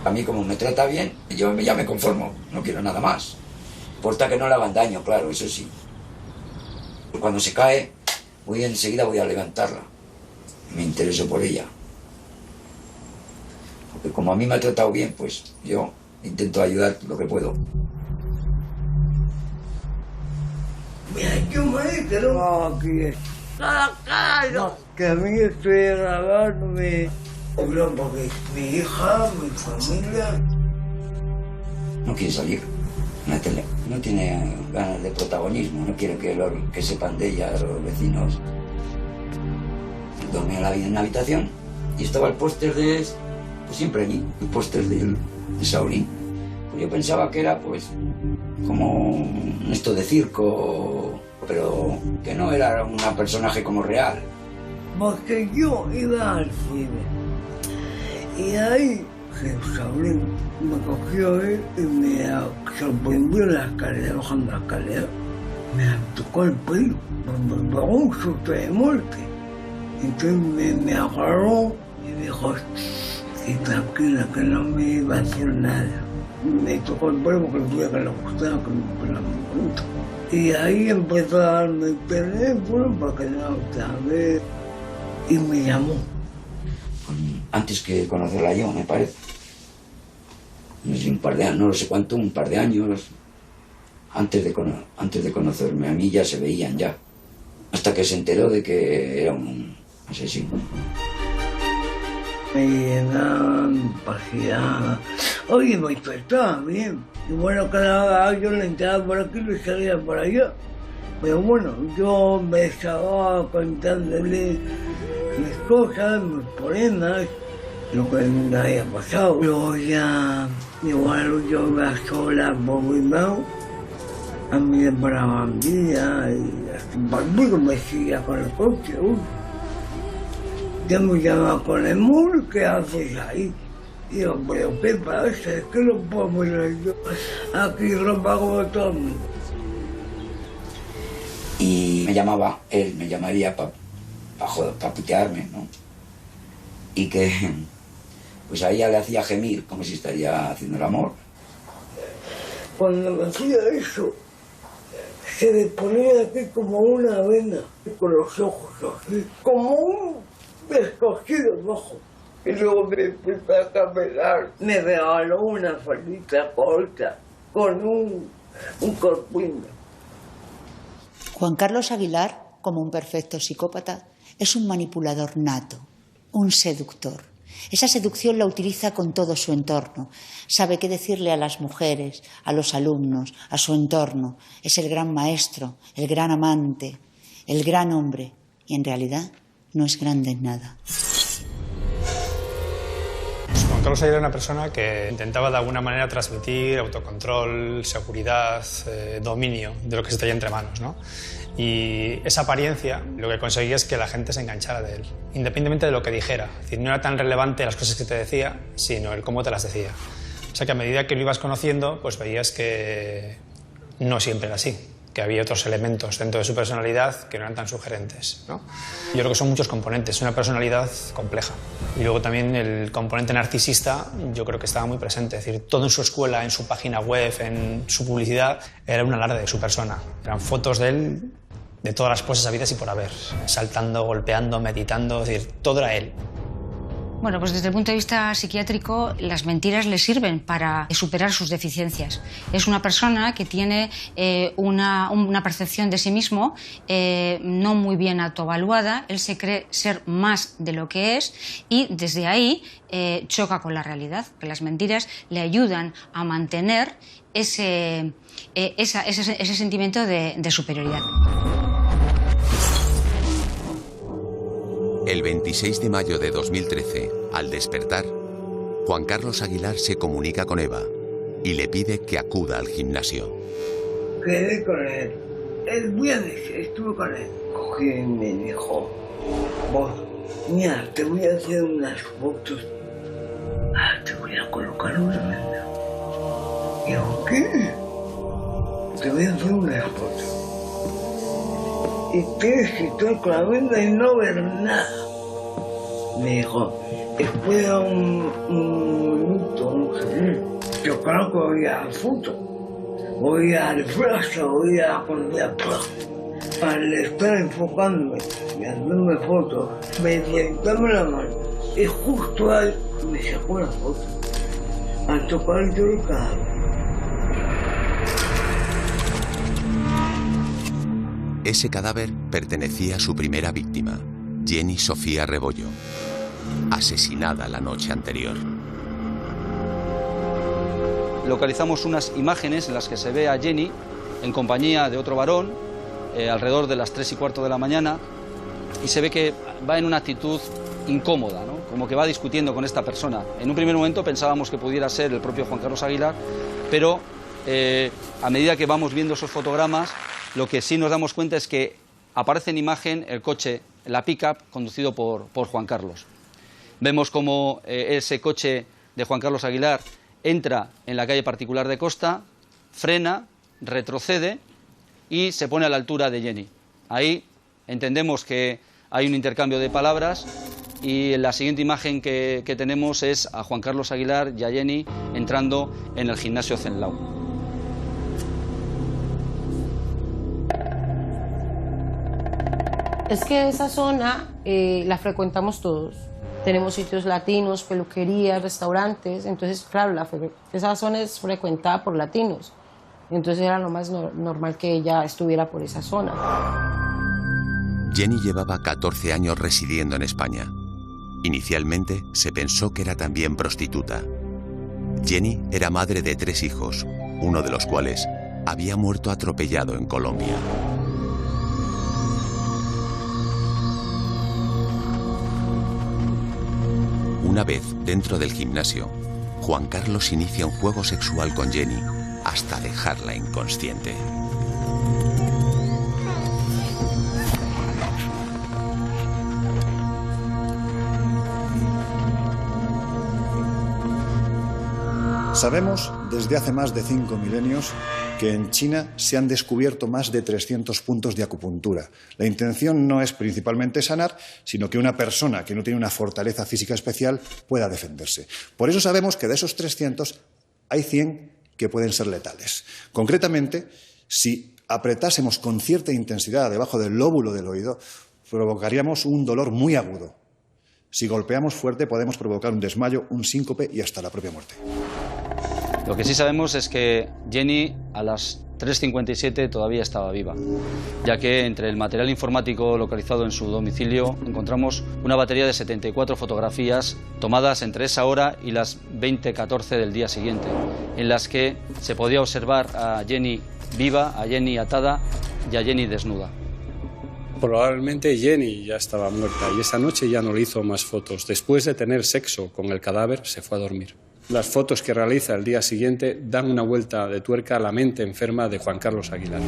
A mí, como me trata bien, yo ya me conformo, no quiero nada más. Importa que no le hagan daño, claro, eso sí. Cuando se cae, enseguida voy a levantarla. Me intereso por ella. Porque como a mí me ha tratado bien, pues yo intento ayudar lo que puedo. Mira, yo me quedo aquí. Que a mí estoy grabándome. Porque mi hija, mi familia. No quiere salir. No tiene ganas de protagonismo. No quiere que sepan de ella los vecinos. Dormía en la habitación y estaba el póster pues siempre allí, el póster de Shaolin. Pues yo pensaba que era pues como esto de circo, pero que no era un personaje como real. Porque yo iba al cine y ahí Shaolin me cogió él y me sorprendió en la escalera, bajando la escalera. Me tocó el pelo, me pegó un susto de muerte. Entonces me agarró y me dijo, y tranquila, que no me iba a hacer nada. Me tocó el pelo porque tuve que le gustaba que me la pregunto. Y ahí empezó a darme el teléfono para que no sabía. Y me llamó. Antes que conocerla yo, me parece. No sé, un par de años, no sé cuánto, un par de años. Antes de conocerme a mí ya se veían ya. Hasta que se enteró de que era un asesino. Me llenaban, paseaba. Oye, me estaba bien. Y bueno, cada vez yo le entraba por aquí y le salía por allá. Pero bueno, yo me estaba contándole mis cosas, mis problemas, lo que me había pasado. Luego ya, igual yo iba sola por mi lado, a mí me paraban vida y hasta un partido me seguía con el coche. Ya me llamaba con el móvil, ¿qué haces ahí? Y yo, pero ¿qué pasa? Es que no puedo mirar yo. Aquí ropa como todo el mundo. Y me llamaba, él me llamaría para putearme, ¿no? Y que pues a ella le hacía gemir como si estaría haciendo el amor. Cuando me hacía eso, se le ponía aquí como una vena, con los ojos así, como un descogido rojo. Y luego me empezó a camelar. Me regaló una faldita corta con un corpiño. Juan Carlos Aguilar, como un perfecto psicópata, es un manipulador nato, un seductor. Esa seducción la utiliza con todo su entorno. Sabe qué decirle a las mujeres, a los alumnos, a su entorno. Es el gran maestro, el gran amante, el gran hombre. Y en realidad no es grande en nada. Juan Carlos era una persona que intentaba de alguna manera transmitir autocontrol, seguridad, dominio de lo que se tenía entre manos, ¿no? Y esa apariencia lo que conseguía es que la gente se enganchara de él, independientemente de lo que dijera. Es decir, no era tan relevante las cosas que te decía, sino el cómo te las decía. O sea que a medida que lo ibas conociendo, pues veías que no siempre era así, que había otros elementos dentro de su personalidad que no eran tan sugerentes, ¿no? Yo creo que son muchos componentes, una personalidad compleja. Y luego también el componente narcisista yo creo que estaba muy presente, es decir, todo en su escuela, en su página web, en su publicidad, era un alarde de su persona. Eran fotos de él de todas las poses habidas y por haber, saltando, golpeando, meditando, es decir, todo era él. Bueno, pues desde el punto de vista psiquiátrico, las mentiras le sirven para superar sus deficiencias. Es una persona que tiene una percepción de sí mismo no muy bien autoevaluada, él se cree ser más de lo que es y desde ahí choca con la realidad, que las mentiras le ayudan a mantener ese sentimiento de superioridad. El 26 de mayo de 2013, al despertar, Juan Carlos Aguilar se comunica con Eva y le pide que acuda al gimnasio. Quedé con él. El viernes estuve con él. Cogí y me dijo, vos, mira, te voy a hacer unas fotos. Te voy a colocar una venda. Digo, ¿qué? Te voy a hacer unas fotos. Y tienes que estar con la venda y no ver nada. Me dijo, espera un minuto, no sé qué. Yo creo que voy a la foto. Voy al flash, voy a poner a plazo. Al estar enfocándome y hacerme fotos, me dice, dame la mano. Y justo ahí me sacó la foto. Al tocar el cadáver. Ese cadáver pertenecía a su primera víctima, Jenny Sofía Rebollo, asesinada la noche anterior. Localizamos unas imágenes en las que se ve a Jenny en compañía de otro varón alrededor de las 3:15 de la mañana y se ve que va en una actitud incómoda, ¿no? Como que va discutiendo con esta persona. En un primer momento pensábamos que pudiera ser el propio Juan Carlos Aguilar, pero a medida que vamos viendo esos fotogramas, lo que sí nos damos cuenta es que aparece en imagen el coche, la pick-up, conducido por Juan Carlos. Vemos cómo ese coche de Juan Carlos Aguilar entra en la calle particular de Costa, frena, retrocede y se pone a la altura de Jenny. Ahí entendemos que hay un intercambio de palabras y la siguiente imagen que tenemos es a Juan Carlos Aguilar y a Jenny entrando en el gimnasio Zenlau. Es que esa zona la frecuentamos todos. Tenemos sitios latinos, peluquerías, restaurantes. Entonces, claro, esa zona es frecuentada por latinos. Entonces era lo más normal que ella estuviera por esa zona. Jenny llevaba 14 años residiendo en España. Inicialmente se pensó que era también prostituta. Jenny era madre de 3 hijos, uno de los cuales había muerto atropellado en Colombia. Una vez dentro del gimnasio, Juan Carlos inicia un juego sexual con Jenny hasta dejarla inconsciente. Sabemos desde hace más de 5 milenios que en China se han descubierto más de 300 puntos de acupuntura. La intención no es principalmente sanar, sino que una persona que no tiene una fortaleza física especial pueda defenderse. Por eso sabemos que de esos 300 hay 100 que pueden ser letales. Concretamente, si apretásemos con cierta intensidad debajo del lóbulo del oído, provocaríamos un dolor muy agudo. Si golpeamos fuerte podemos provocar un desmayo, un síncope y hasta la propia muerte. Lo que sí sabemos es que Jenny a las 3:57 todavía estaba viva, ya que entre el material informático localizado en su domicilio encontramos una batería de 74 fotografías tomadas entre esa hora y las 20:14 del día siguiente, en las que se podía observar a Jenny viva, a Jenny atada y a Jenny desnuda. Probablemente Jenny ya estaba muerta y esa noche ya no le hizo más fotos. Después de tener sexo con el cadáver, se fue a dormir. Las fotos que realiza el día siguiente dan una vuelta de tuerca a la mente enferma de Juan Carlos Aguilar.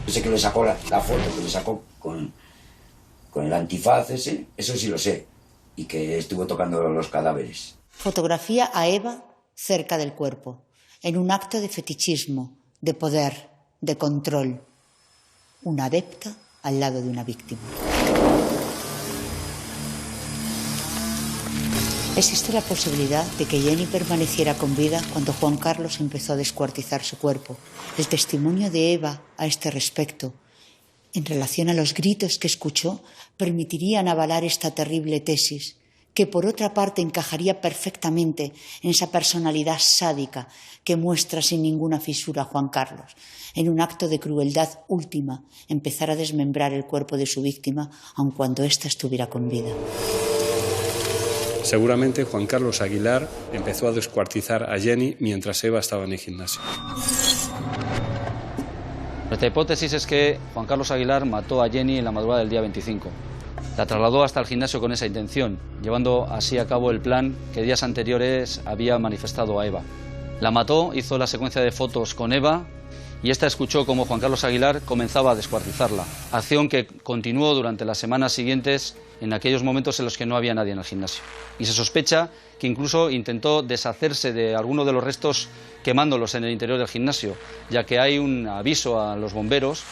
Sé que le sacó la foto, que le sacó con el antifaz ese, eso sí lo sé, y que estuvo tocando los cadáveres. Fotografía a Eva cerca del cuerpo, en un acto de fetichismo, de poder, de control. Una adepta al lado de una víctima. Existe la posibilidad de que Jenny permaneciera con vida cuando Juan Carlos empezó a descuartizar su cuerpo. El testimonio de Eva a este respecto, en relación a los gritos que escuchó, permitirían avalar esta terrible tesis, que por otra parte encajaría perfectamente en esa personalidad sádica que muestra sin ninguna fisura Juan Carlos, en un acto de crueldad última, empezar a desmembrar el cuerpo de su víctima aun cuando ésta estuviera con vida. Seguramente Juan Carlos Aguilar empezó a descuartizar a Jenny mientras Eva estaba en el gimnasio. Nuestra hipótesis es que Juan Carlos Aguilar mató a Jenny en la madrugada del día 25. La trasladó hasta el gimnasio con esa intención, llevando así a cabo el plan que días anteriores había manifestado a Eva. La mató, hizo la secuencia de fotos con Eva y esta escuchó cómo Juan Carlos Aguilar comenzaba a descuartizarla, acción que continuó durante las semanas siguientes en aquellos momentos en los que no había nadie en el gimnasio. Y se sospecha que incluso intentó deshacerse de alguno de los restos quemándolos en el interior del gimnasio, ya que hay un aviso a los bomberos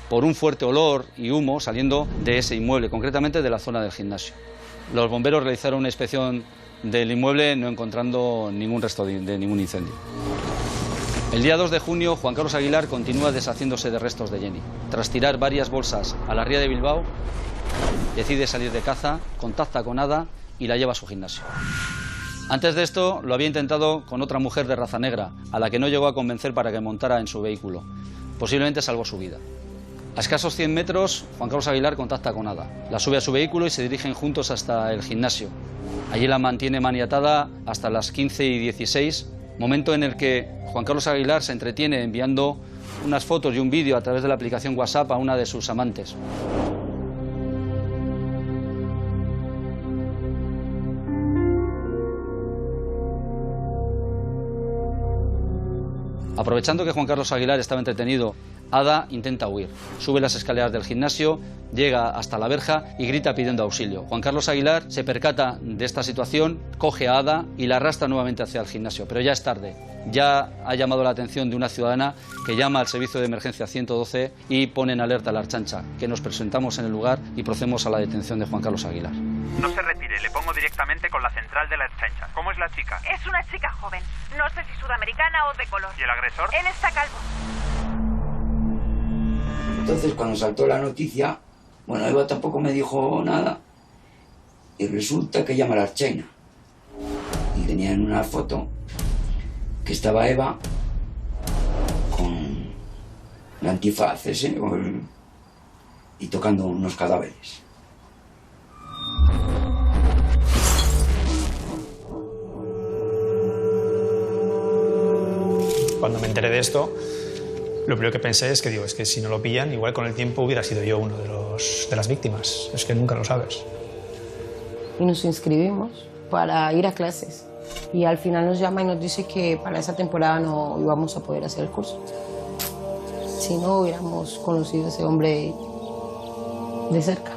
por un fuerte olor y humo saliendo de ese inmueble, concretamente de la zona del gimnasio. Los bomberos realizaron una inspección del inmueble no encontrando ningún resto de ningún incendio. El día 2 de junio, Juan Carlos Aguilar continúa deshaciéndose de restos de Jenny. Tras tirar varias bolsas a la ría de Bilbao, decide salir de caza, contacta con Ada y la lleva a su gimnasio. Antes de esto, lo había intentado con otra mujer de raza negra, a la que no llegó a convencer para que montara en su vehículo. Posiblemente salvó su vida. A escasos 100 metros, Juan Carlos Aguilar contacta con Ada. La sube a su vehículo y se dirigen juntos hasta el gimnasio. Allí la mantiene maniatada hasta las 15:16, momento en el que Juan Carlos Aguilar se entretiene enviando unas fotos y un vídeo a través de la aplicación WhatsApp a una de sus amantes. Aprovechando que Juan Carlos Aguilar estaba entretenido, Ada intenta huir. Sube las escaleras del gimnasio, llega hasta la verja y grita pidiendo auxilio. Juan Carlos Aguilar se percata de esta situación, coge a Ada y la arrastra nuevamente hacia el gimnasio, pero ya es tarde. Ya ha llamado la atención de una ciudadana que llama al servicio de emergencia 112 y pone en alerta a la Archancha, que nos presentamos en el lugar y procedemos a la detención de Juan Carlos Aguilar. No se retire, le pongo directamente con la central de la Archancha. ¿Cómo es la chica? Es una chica joven, no sé si sudamericana o de color. ¿Y el agresor? Él está calvo. Entonces, cuando saltó la noticia, bueno, Eva tampoco me dijo nada y resulta que llama a la Archaina y tenían una foto que estaba Eva con el antifaz ese y tocando unos cadáveres. Cuando me enteré de esto, lo primero que pensé es que si no lo pillan, igual con el tiempo hubiera sido yo uno de las víctimas. Es que nunca lo sabes. Y nos inscribimos para ir a clases. Y al final nos llama y nos dice que para esa temporada no íbamos a poder hacer el curso. Si no hubiéramos conocido a ese hombre de cerca.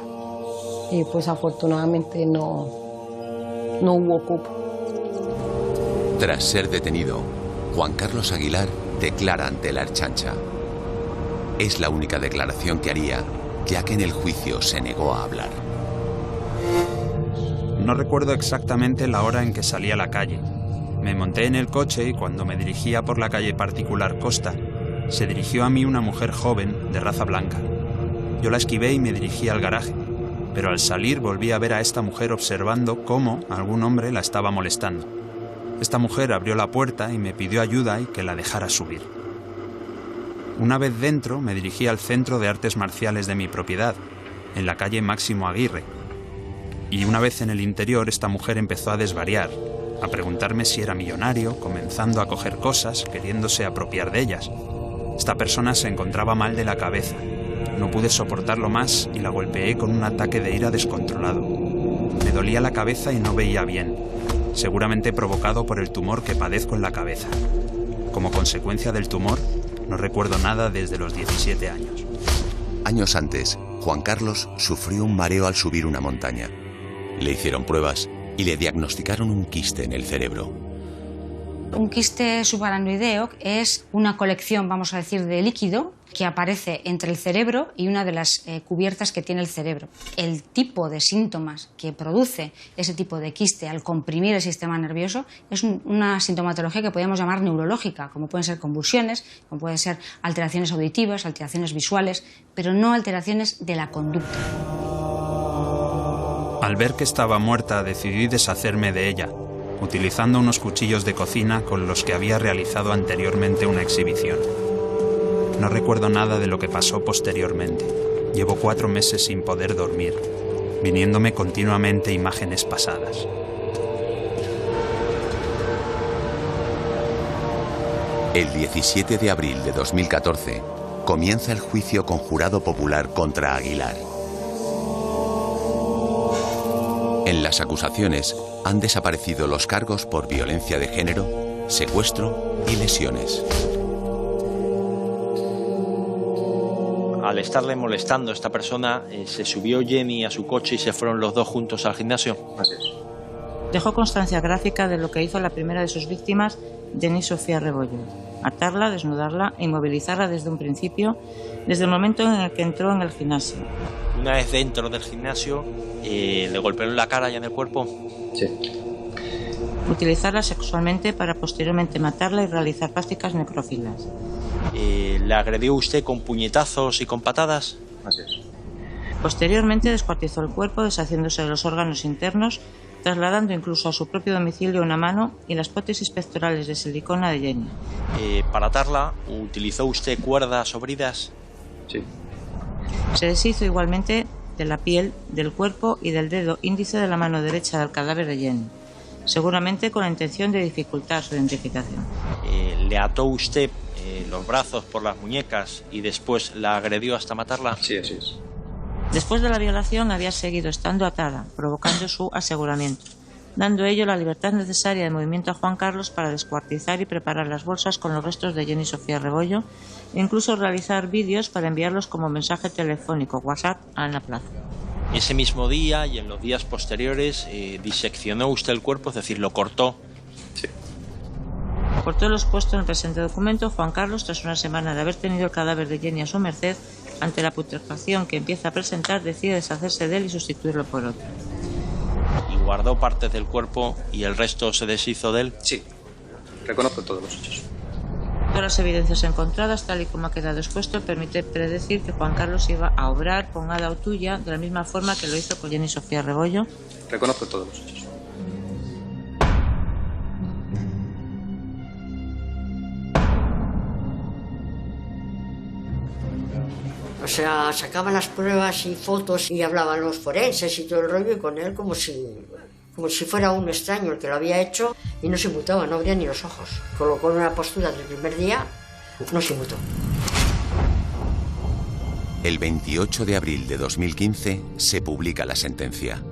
Y pues afortunadamente no hubo cupo. Tras ser detenido, Juan Carlos Aguilar declara ante la Archancha. Es la única declaración que haría, ya que en el juicio se negó a hablar. No recuerdo exactamente la hora en que salí a la calle. Me monté en el coche y cuando me dirigía por la calle particular Costa, se dirigió a mí una mujer joven de raza blanca. Yo la esquivé y me dirigí al garaje, pero al salir volví a ver a esta mujer observando cómo algún hombre la estaba molestando. Esta mujer abrió la puerta y me pidió ayuda y que la dejara subir. Una vez dentro, me dirigí al Centro de Artes Marciales de mi propiedad, en la calle Máximo Aguirre. Y una vez en el interior, esta mujer empezó a desvariar, a preguntarme si era millonario, comenzando a coger cosas, queriéndose apropiar de ellas. Esta persona se encontraba mal de la cabeza. No pude soportarlo más y la golpeé con un ataque de ira descontrolado. Me dolía la cabeza y no veía bien, seguramente provocado por el tumor que padezco en la cabeza. Como consecuencia del tumor, no recuerdo nada desde los 17 años. Años antes, Juan Carlos sufrió un mareo al subir una montaña. Le hicieron pruebas y le diagnosticaron un quiste en el cerebro. Un quiste subaracnoideo es una colección, vamos a decir, de líquido que aparece entre el cerebro y una de las cubiertas que tiene el cerebro. El tipo de síntomas que produce ese tipo de quiste al comprimir el sistema nervioso es una sintomatología que podríamos llamar neurológica, como pueden ser convulsiones, como pueden ser alteraciones auditivas, alteraciones visuales, pero no alteraciones de la conducta. Al ver que estaba muerta, decidí deshacerme de ella, utilizando unos cuchillos de cocina con los que había realizado anteriormente una exhibición. No recuerdo nada de lo que pasó posteriormente. Llevo 4 meses sin poder dormir, viniéndome continuamente imágenes pasadas. El 17 de abril de 2014 comienza el juicio conjurado popular contra Aguilar. En las acusaciones han desaparecido los cargos por violencia de género, secuestro y lesiones. Al estarle molestando a esta persona, se subió Jenny a su coche y se fueron los dos juntos al gimnasio. Así es. Dejó constancia gráfica de lo que hizo la primera de sus víctimas, Jenny Sofía Rebollo. Atarla, desnudarla e inmovilizarla desde un principio, desde el momento en el que entró en el gimnasio. Una vez dentro del gimnasio, le golpeó en la cara y en el cuerpo. Sí. Utilizarla sexualmente para posteriormente matarla y realizar prácticas necrófilas. ¿Le agredió usted con puñetazos y con patadas? Así es. Posteriormente descuartizó el cuerpo, deshaciéndose de los órganos internos, trasladando incluso a su propio domicilio una mano y las prótesis pectorales de silicona de Jenny. ¿Para atarla, utilizó usted cuerdas o bridas? Sí. Se deshizo igualmente de la piel, del cuerpo y del dedo índice de la mano derecha del cadáver de Jenny, seguramente con la intención de dificultar su identificación. ¿Le ató usted los brazos por las muñecas y después la agredió hasta matarla? Sí, así es. Después de la violación había seguido estando atada, provocando su aseguramiento, dando ello la libertad necesaria de movimiento a Juan Carlos para descuartizar y preparar las bolsas con los restos de Jenny Sofía Rebollo e incluso realizar vídeos para enviarlos como mensaje telefónico WhatsApp a Ana Plaza. Ese mismo día y en los días posteriores diseccionó usted el cuerpo, es decir, lo cortó. Sí. Por todo lo expuesto en el presente documento, Juan Carlos, tras una semana de haber tenido el cadáver de Jenny a su merced, ante la putrefacción que empieza a presentar, decide deshacerse de él y sustituirlo por otro. ¿Y guardó partes del cuerpo y el resto se deshizo de él? Sí, reconozco todos los hechos. Todas las evidencias encontradas, tal y como ha quedado expuesto, permite predecir que Juan Carlos iba a obrar con Ada Otuya de la misma forma que lo hizo con Jenny Sofía Rebollo. Reconozco todos los hechos. O sea, sacaban las pruebas y fotos y hablaban los forenses y todo el rollo, y con él como si fuera un extraño el que lo había hecho, y no se mutaba, no abría ni los ojos. Colocó en una postura del primer día, no se mutó. El 28 de abril de 2015 se publica la sentencia.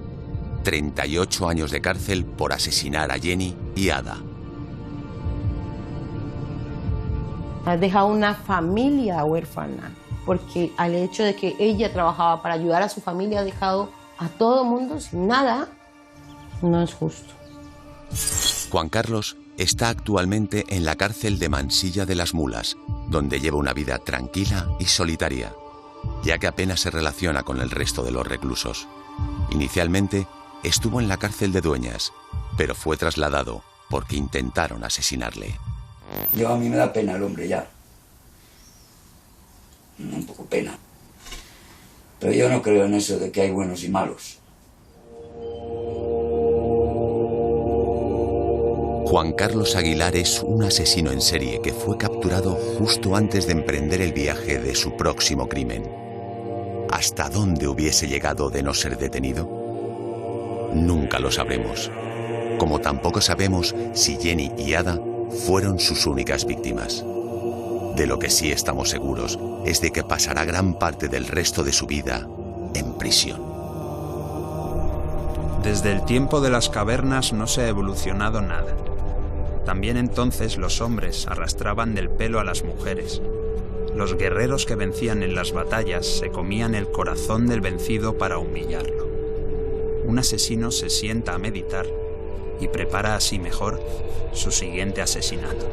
38 años de cárcel por asesinar a Jenny y Ada. Ha dejado una familia huérfana, porque al hecho de que ella trabajaba para ayudar a su familia, ha dejado a todo el mundo sin nada. No es justo. Juan Carlos está actualmente en la cárcel de Mansilla de las Mulas, donde lleva una vida tranquila y solitaria, ya que apenas se relaciona con el resto de los reclusos. Inicialmente estuvo en la cárcel de Dueñas, pero fue trasladado porque intentaron asesinarle. Yo, a mí me da pena el hombre ya. Un poco pena. Pero yo no creo en eso de que hay buenos y malos. Juan Carlos Aguilar es un asesino en serie que fue capturado justo antes de emprender el viaje de su próximo crimen. ¿Hasta dónde hubiese llegado de no ser detenido? Nunca lo sabremos. Como tampoco sabemos si Jenny y Ada fueron sus únicas víctimas. De lo que sí estamos seguros es de que pasará gran parte del resto de su vida en prisión. Desde el tiempo de las cavernas no se ha evolucionado nada. También entonces los hombres arrastraban del pelo a las mujeres. Los guerreros que vencían en las batallas se comían el corazón del vencido para humillarlo. Un asesino se sienta a meditar y prepara así mejor su siguiente asesinato.